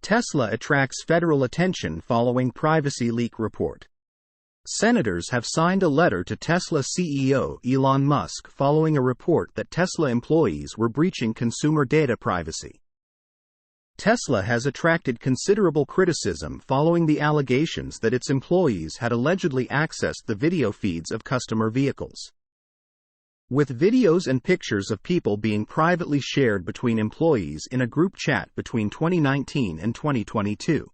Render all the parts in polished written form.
Tesla attracts federal attention following privacy leak report. Senators have signed a letter to Tesla CEO Elon Musk following a report that Tesla employees were breaching consumer data privacy. Tesla has attracted considerable criticism following the allegations that its employees had allegedly accessed the video feeds of customer vehicles, with videos and pictures of people being privately shared between employees in a group chat between 2019 and 2022.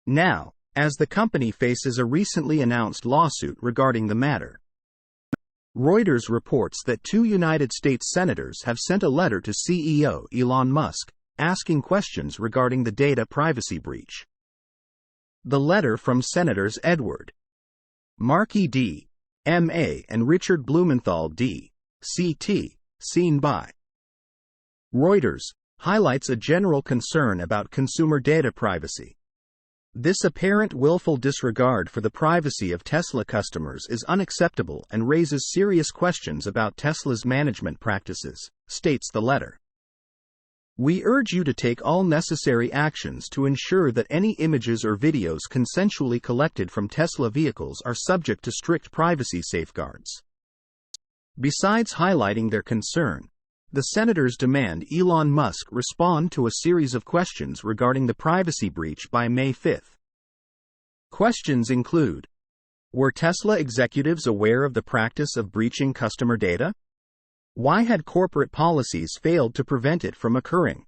Now, as the company faces a recently announced lawsuit regarding the matter. Reuters reports that 2 United States senators have sent a letter to CEO Elon Musk, asking questions regarding the data privacy breach. The letter from Senators Edward Markey D. M.A. and Richard Blumenthal D. C.T., seen by Reuters, highlights a general concern about consumer data privacy. This apparent willful disregard for the privacy of Tesla customers is unacceptable and raises serious questions about Tesla's management practices, states the letter. We urge you to take all necessary actions to ensure that any images or videos consensually collected from Tesla vehicles are subject to strict privacy safeguards. Besides highlighting their concern, the senators demand Elon Musk respond to a series of questions regarding the privacy breach by May 5. Questions include: were Tesla executives aware of the practice of breaching customer data? Why had corporate policies failed to prevent it from occurring?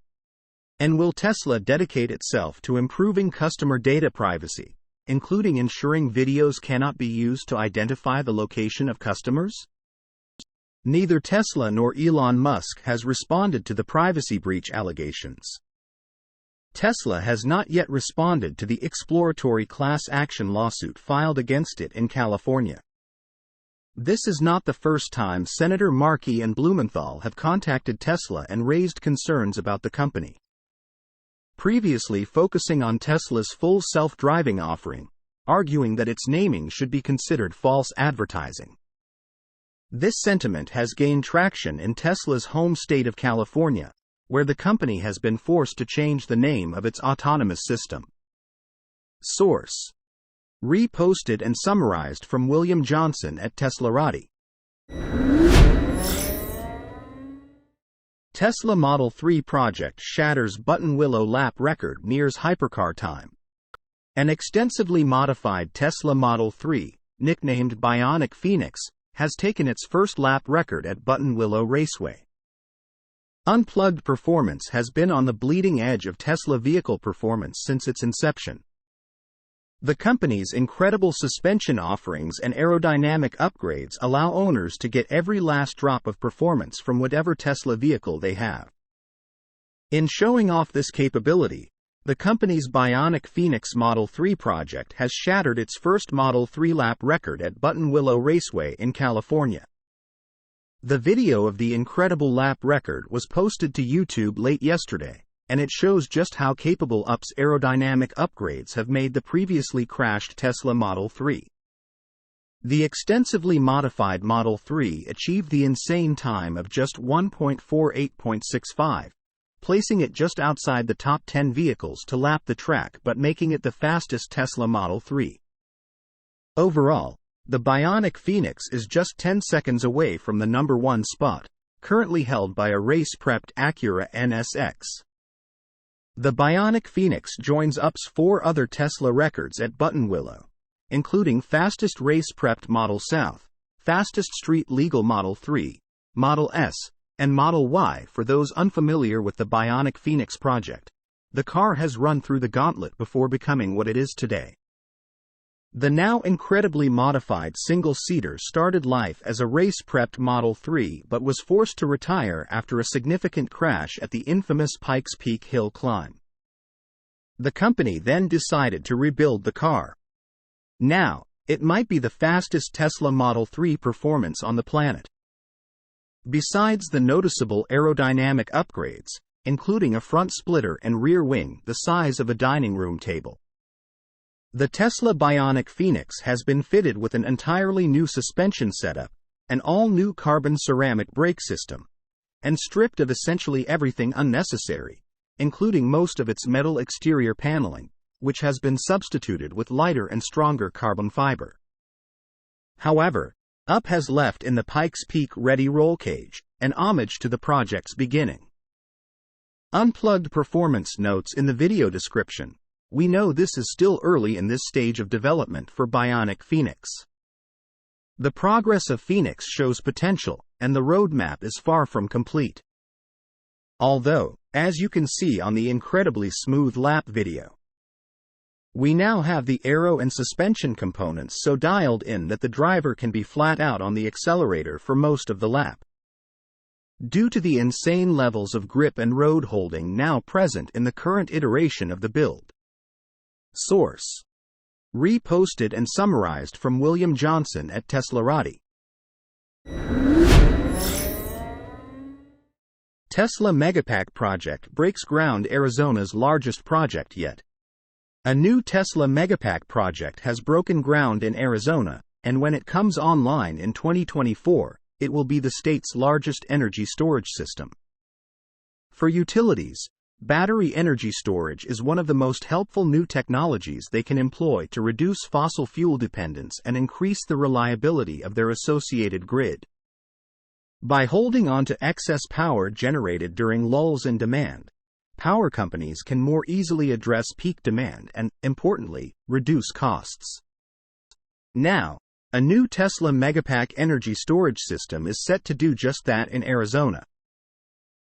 And will Tesla dedicate itself to improving customer data privacy, including ensuring videos cannot be used to identify the location of customers? Neither Tesla nor Elon Musk has responded to the privacy breach allegations. Tesla has not yet responded to the exploratory class action lawsuit filed against it in California. This is not the first time Senator Markey and Blumenthal have contacted Tesla and raised concerns about the company, previously focusing on Tesla's full self-driving offering, arguing that its naming should be considered false advertising. This sentiment has gained traction in Tesla's home state of California, where the company has been forced to change the name of its autonomous system. Source: reposted and summarized from William Johnson at Teslarati. Tesla Model 3 project shatters Button Willow lap record nears hypercar time. An extensively modified Tesla Model 3, nicknamed Bionic Phoenix, has taken its first lap record at Button Willow Raceway. Unplugged performance has been on the bleeding edge of Tesla vehicle performance since its inception. The company's incredible suspension offerings and aerodynamic upgrades allow owners to get every last drop of performance from whatever Tesla vehicle they have. In showing off this capability, the company's Bionic Phoenix Model 3 project has shattered its first Model 3 lap record at Button Willow Raceway in California. The video of the incredible lap record was posted to YouTube late yesterday, and it shows just how capable UP's aerodynamic upgrades have made the previously crashed Tesla Model 3. The extensively modified Model 3 achieved the insane time of just 1.48.65, placing it just outside the top 10 vehicles to lap the track but making it the fastest Tesla Model 3. Overall, the Bionic Phoenix is just 10 seconds away from the number 1 spot, currently held by a race-prepped Acura NSX. The Bionic Phoenix joins UP's 4 other Tesla records at Button Willow, including fastest race-prepped Model South, fastest street-legal Model 3, Model S, and Model Y. For those unfamiliar with the Bionic Phoenix project, the car has run through the gauntlet before becoming what it is today. The now incredibly modified single-seater started life as a race-prepped Model 3 but was forced to retire after a significant crash at the infamous Pikes Peak Hill climb. The company then decided to rebuild the car. Now, it might be the fastest Tesla Model 3 performance on the planet. Besides the noticeable aerodynamic upgrades, including a front splitter and rear wing the size of a dining room table, the Tesla Bionic Phoenix has been fitted with an entirely new suspension setup, an all-new carbon ceramic brake system, and stripped of essentially everything unnecessary, including most of its metal exterior paneling, which has been substituted with lighter and stronger carbon fiber. However, UP has left in the Pikes Peak ready roll cage, an homage to the project's beginning. Unplugged performance notes in the video description. We know this is still early in this stage of development for Bionic Phoenix. The progress of Phoenix shows potential, and the roadmap is far from complete. Although, as you can see on the incredibly smooth lap video, we now have the aero and suspension components so dialed in that the driver can be flat out on the accelerator for most of the lap. Due to the insane levels of grip and road holding now present in the current iteration of the build. Source: reposted and summarized from William Johnson at Teslarati. Tesla Megapack project breaks ground. Arizona's largest project yet. A new Tesla Megapack project has broken ground in Arizona, and when it comes online in 2024, it will be the state's largest energy storage system. For utilities, battery energy storage is one of the most helpful new technologies they can employ to reduce fossil fuel dependence and increase the reliability of their associated grid. By holding on to excess power generated during lulls in demand, power companies can more easily address peak demand and, importantly, reduce costs. Now, a new Tesla Megapack energy storage system is set to do just that in Arizona.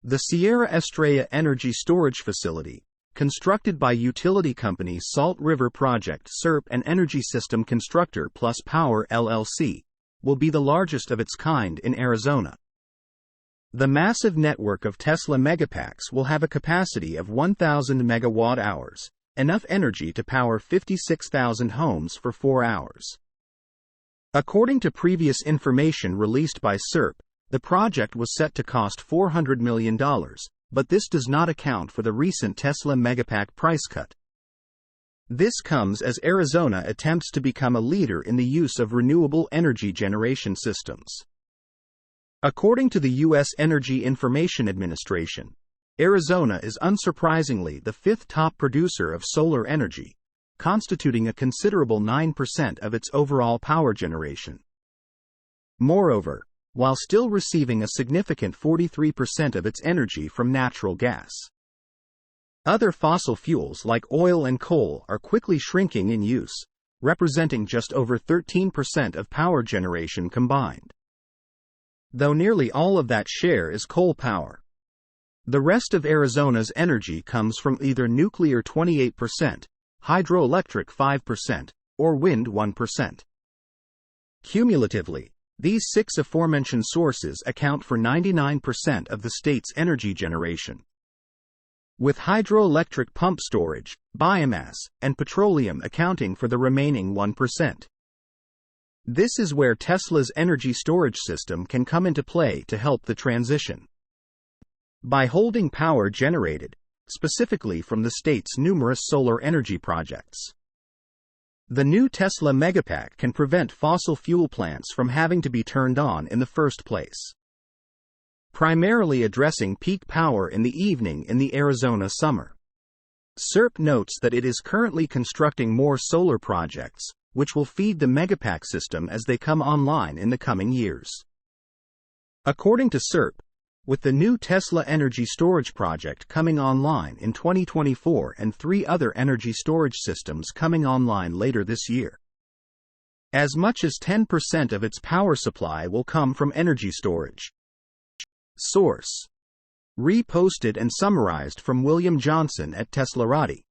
The Sierra Estrella Energy Storage Facility, constructed by utility company Salt River Project SERP and Energy System Constructor Plus Power LLC, will be the largest of its kind in Arizona. The massive network of Tesla Megapacks will have a capacity of 1,000 megawatt-hours, enough energy to power 56,000 homes for 4 hours. According to previous information released by SERP, the project was set to cost $400 million, but this does not account for the recent Tesla Megapack price cut. This comes as Arizona attempts to become a leader in the use of renewable energy generation systems. According to the U.S. Energy Information Administration, Arizona is unsurprisingly the fifth top producer of solar energy, constituting a considerable 9% of its overall power generation. Moreover, while still receiving a significant 43% of its energy from natural gas, other fossil fuels like oil and coal are quickly shrinking in use, representing just over 13% of power generation combined. Though nearly all of that share is coal power, the rest of Arizona's energy comes from either nuclear 28%, hydroelectric 5%, or wind 1%. Cumulatively, these six aforementioned sources account for 99% of the state's energy generation, with hydroelectric pump storage, biomass, and petroleum accounting for the remaining 1%. This is where Tesla's energy storage system can come into play to help the transition. By holding power generated, specifically from the state's numerous solar energy projects, the new Tesla Megapack can prevent fossil fuel plants from having to be turned on in the first place, primarily addressing peak power in the evening in the Arizona summer. SERP notes that it is currently constructing more solar projects, which will feed the Megapack system as they come online in the coming years. According to SERP, with the new Tesla energy storage project coming online in 2024 and 3 other energy storage systems coming online later this year, as much as 10% of its power supply will come from energy storage. Source: reposted and summarized from William Johnson at Teslarati.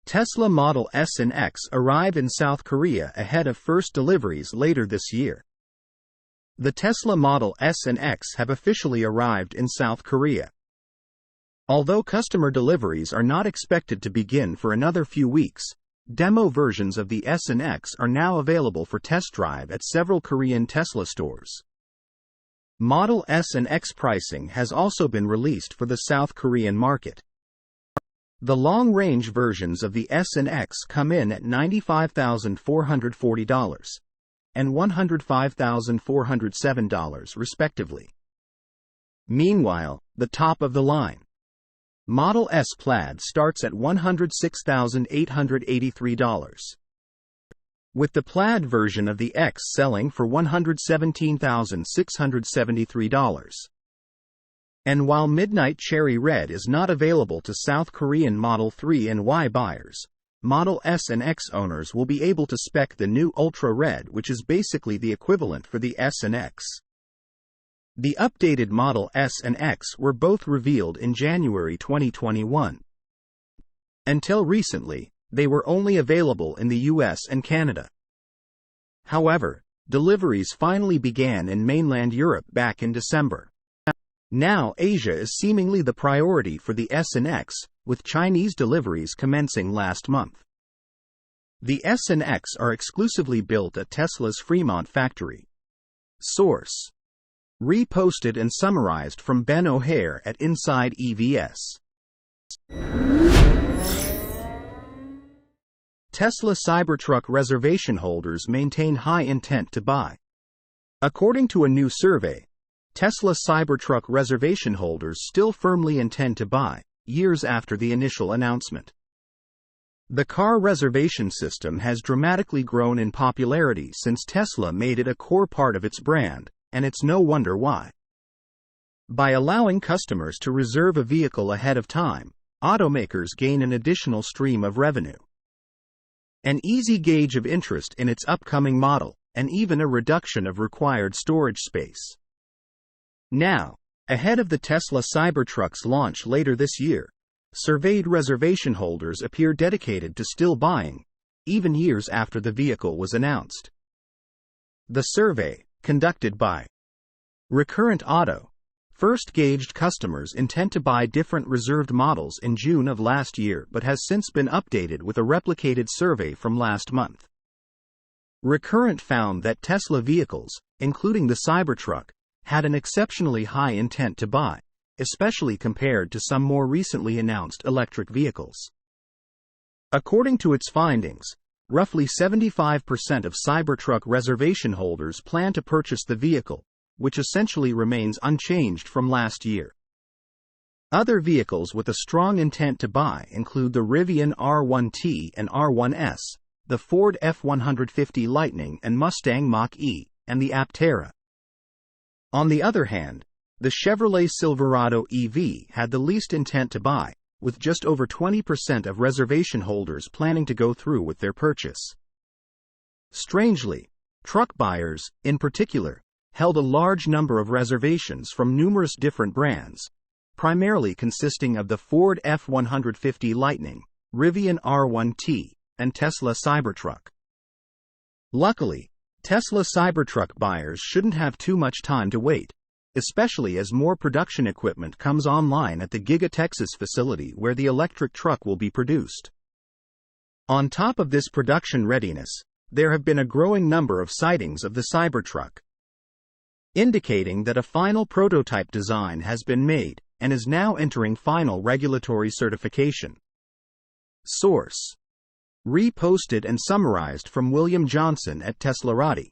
Tesla Model S and X arrive in South Korea ahead of first deliveries later this year. The Tesla Model S and X have officially arrived in South Korea. Although customer deliveries are not expected to begin for another few weeks, demo versions of the S and X are now available for test drive at several Korean Tesla stores. Model S and X pricing has also been released for the South Korean market. The long-range versions of the S and X come in at $95,440 and $105,407 respectively. Meanwhile, the top of the line Model S Plaid starts at $106,883. With the Plaid version of the X selling for $117,673. And while Midnight Cherry Red is not available to South Korean Model 3 and Y buyers, Model S and X owners will be able to spec the new Ultra Red, which is basically the equivalent for the S and X. The updated Model S and X were both revealed in January 2021. Until recently, they were only available in the US and Canada. However, deliveries finally began in mainland Europe back in December. Now Asia is seemingly the priority for the S and X, with Chinese deliveries commencing last month. The S and X are exclusively built at Tesla's Fremont factory. Source: reposted and summarized from Ben O'Hare at Inside EVS. Tesla Cybertruck reservation holders maintain high intent to buy. According to a new survey, Tesla Cybertruck reservation holders still firmly intend to buy, years after the initial announcement. The car reservation system has dramatically grown in popularity since Tesla made it a core part of its brand, and it's no wonder why. By allowing customers to reserve a vehicle ahead of time, automakers gain an additional stream of revenue, an easy gauge of interest in its upcoming model, and even a reduction of required storage space. Now, ahead of the Tesla Cybertruck's launch later this year, surveyed reservation holders appear dedicated to still buying, even years after the vehicle was announced. The survey, conducted by Recurrent Auto, first gauged customers' intent to buy different reserved models in June of last year but has since been updated with a replicated survey from last month. Recurrent found that Tesla vehicles, including the Cybertruck, had an exceptionally high intent to buy, especially compared to some more recently announced electric vehicles. According to its findings, roughly 75% of Cybertruck reservation holders plan to purchase the vehicle, which essentially remains unchanged from last year. Other vehicles with a strong intent to buy include the Rivian R1T and R1S, the Ford F-150 Lightning and Mustang Mach-E, and the Aptera. On the other hand, the Chevrolet Silverado EV had the least intent to buy, with just over 20% of reservation holders planning to go through with their purchase. Strangely, truck buyers, in particular, held a large number of reservations from numerous different brands, primarily consisting of the Ford F-150 Lightning, Rivian R1T, and Tesla Cybertruck. Luckily, Tesla Cybertruck buyers shouldn't have too much time to wait, especially as more production equipment comes online at the Giga Texas facility where the electric truck will be produced. On top of this production readiness, there have been a growing number of sightings of the Cybertruck, indicating that a final prototype design has been made and is now entering final regulatory certification. Source: reposted and summarized from William Johnson at Teslarati.